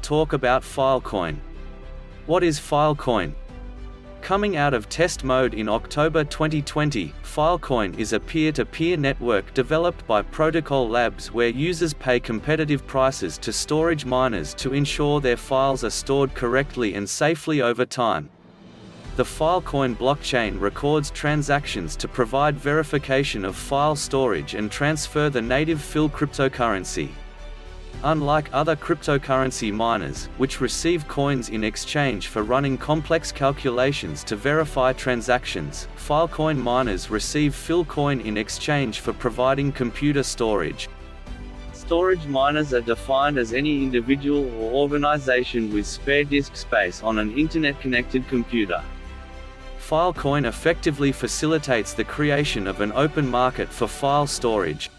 talk about Filecoin. What is Filecoin? Coming out of test mode in October 2020, Filecoin is a peer-to-peer network developed by Protocol Labs where users pay competitive prices to storage miners to ensure their files are stored correctly and safely over time. The Filecoin blockchain records transactions to provide verification of file storage and transfer the native Fil cryptocurrency. Unlike other cryptocurrency miners, which receive coins in exchange for running complex calculations to verify transactions, Filecoin miners receive Filecoin in exchange for providing computer storage. Storage miners are defined as any individual or organization with spare disk space on an internet-connected computer. Filecoin effectively facilitates the creation of an open market for file storage.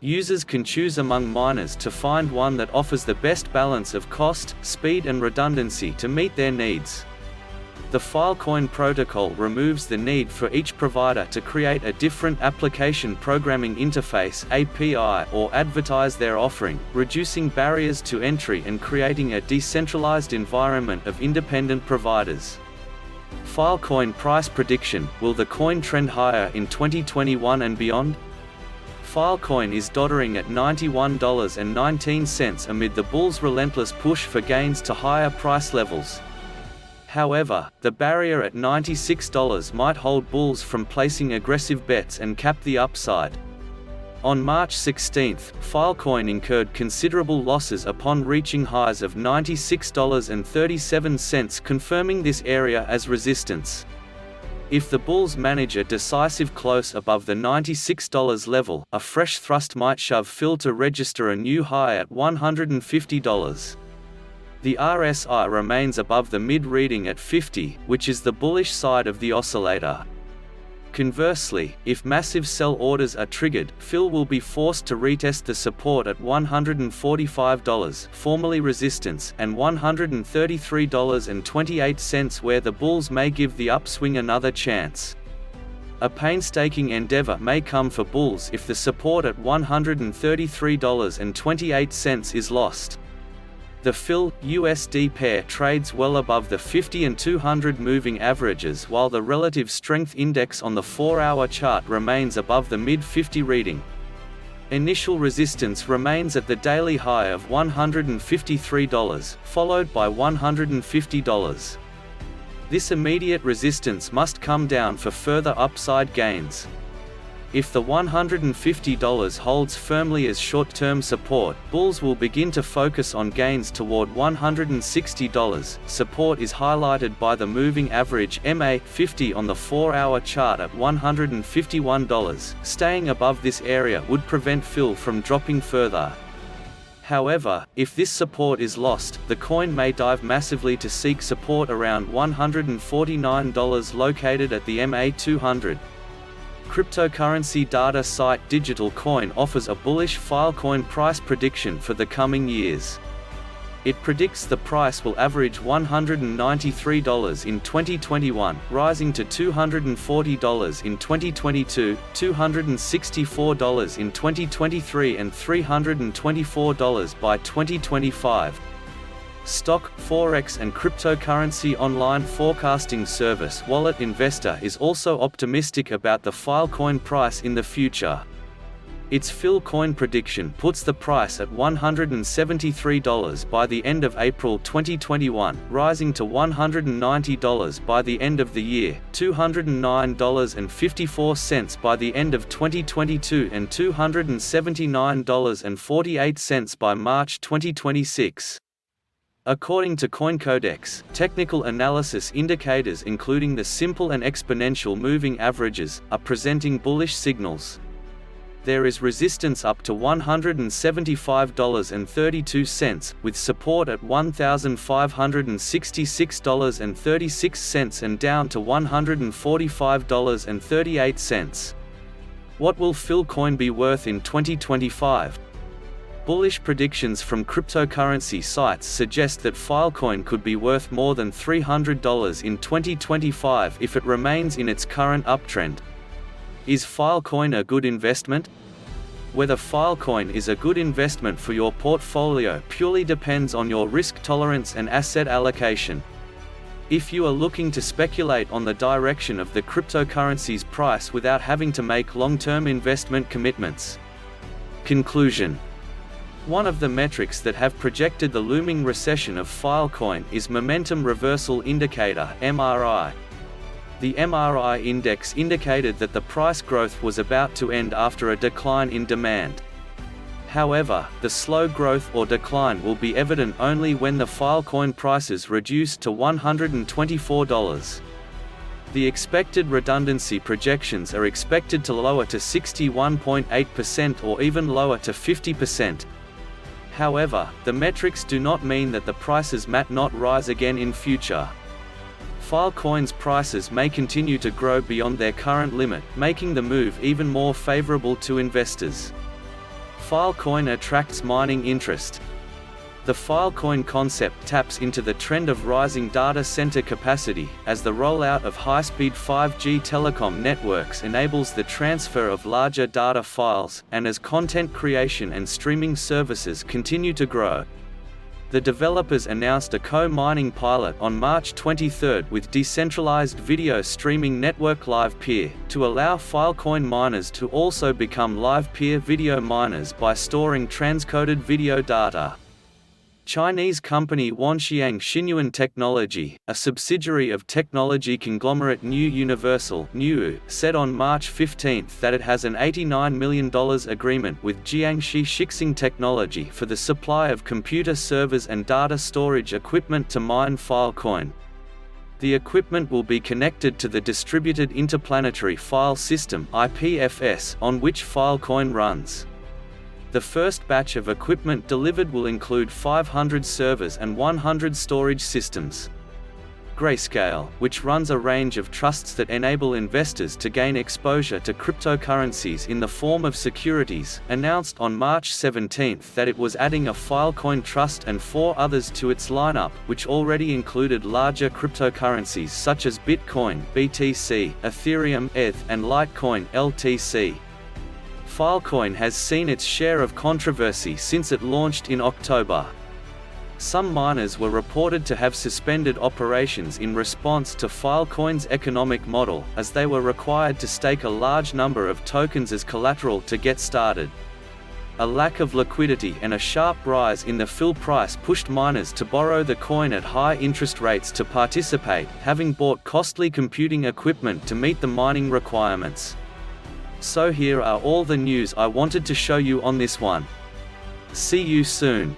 Users can choose among miners to find one that offers the best balance of cost, speed and redundancy to meet their needs. The Filecoin protocol removes the need for each provider to create a different application programming interface (API) or advertise their offering, reducing barriers to entry and creating a decentralized environment of independent providers. Filecoin price prediction: will the coin trend higher in 2021 and beyond? Filecoin is doddering at $91.19 amid the bull's relentless push for gains to higher price levels. However, the barrier at $96 might hold bulls from placing aggressive bets and cap the upside. On March 16, Filecoin incurred considerable losses upon reaching highs of $96.37, confirming this area as resistance. If the bulls manage a decisive close above the $96 level, a fresh thrust might shove Fil to register a new high at $150. The RSI remains above the mid-reading at 50, which is the bullish side of the oscillator. Conversely, if massive sell orders are triggered, Fil will be forced to retest the support at $145, formerly resistance, and $133.28, where the bulls may give the upswing another chance. A painstaking endeavor may come for bulls if the support at $133.28 is lost. The Fil-USD pair trades well above the 50 and 200 moving averages, while the relative strength index on the 4-hour chart remains above the mid-50 reading. Initial resistance remains at the daily high of $153, followed by $150. This immediate resistance must come down for further upside gains. If the $150 holds firmly as short-term support, bulls will begin to focus on gains toward $160. Support is highlighted by the moving average MA50 on the 4-hour chart at $151. Staying above this area would prevent Fil from dropping further. However, if this support is lost, the coin may dive massively to seek support around $149 located at the MA200. Cryptocurrency data site Digital Coin offers a bullish Filecoin price prediction for the coming years. It predicts the price will average $193 in 2021, rising to $240 in 2022, $264 in 2023 and $324 by 2025. Stock, Forex and cryptocurrency online forecasting service Wallet Investor is also optimistic about the Filecoin price in the future. Its Filecoin prediction puts the price at $173 by the end of April 2021, rising to $190 by the end of the year, $209.54 by the end of 2022 and $279.48 by March 2026. According to CoinCodex, technical analysis indicators including the simple and exponential moving averages are presenting bullish signals. There is resistance up to $175.32, with support at $1,566.36 and down to $145.38. What will Filecoin be worth in 2025? Bullish predictions from cryptocurrency sites suggest that Filecoin could be worth more than $300 in 2025 if it remains in its current uptrend. Is Filecoin a good investment? Whether Filecoin is a good investment for your portfolio purely depends on your risk tolerance and asset allocation. If you are looking to speculate on the direction of the cryptocurrency's price without having to make long-term investment commitments. Conclusion. One of the metrics that have projected the looming recession of Filecoin is Momentum Reversal Indicator (MRI). The MRI index indicated that the price growth was about to end after a decline in demand. However, the slow growth or decline will be evident only when the Filecoin prices reduce to $124. The expected redundancy projections are expected to lower to 61.8% or even lower to 50%. However, the metrics do not mean that the prices might not rise again in future. Filecoin's prices may continue to grow beyond their current limit, making the move even more favorable to investors. Filecoin attracts mining interest. The Filecoin concept taps into the trend of rising data center capacity, as the rollout of high-speed 5G telecom networks enables the transfer of larger data files, and as content creation and streaming services continue to grow. The developers announced a co-mining pilot on March 23 with decentralized video streaming network LivePeer, to allow Filecoin miners to also become LivePeer video miners by storing transcoded video data. Chinese company Wanxiang Xinyuan Technology, a subsidiary of technology conglomerate New Universal (NUU), said on March 15 that it has an $89 million agreement with Jiangxi Shixing Technology for the supply of computer servers and data storage equipment to mine Filecoin. The equipment will be connected to the Distributed Interplanetary File System (IPFS) on which Filecoin runs. The first batch of equipment delivered will include 500 servers and 100 storage systems. Grayscale, which runs a range of trusts that enable investors to gain exposure to cryptocurrencies in the form of securities, announced on March 17 that it was adding a Filecoin trust and 4 others to its lineup, which already included larger cryptocurrencies such as Bitcoin (BTC), Ethereum (ETH), and Litecoin (LTC). Filecoin has seen its share of controversy since it launched in October. Some miners were reported to have suspended operations in response to Filecoin's economic model, as they were required to stake a large number of tokens as collateral to get started. A lack of liquidity and a sharp rise in the fill price pushed miners to borrow the coin at high interest rates to participate, having bought costly computing equipment to meet the mining requirements. So here are all the news I wanted to show you on this one. See you soon.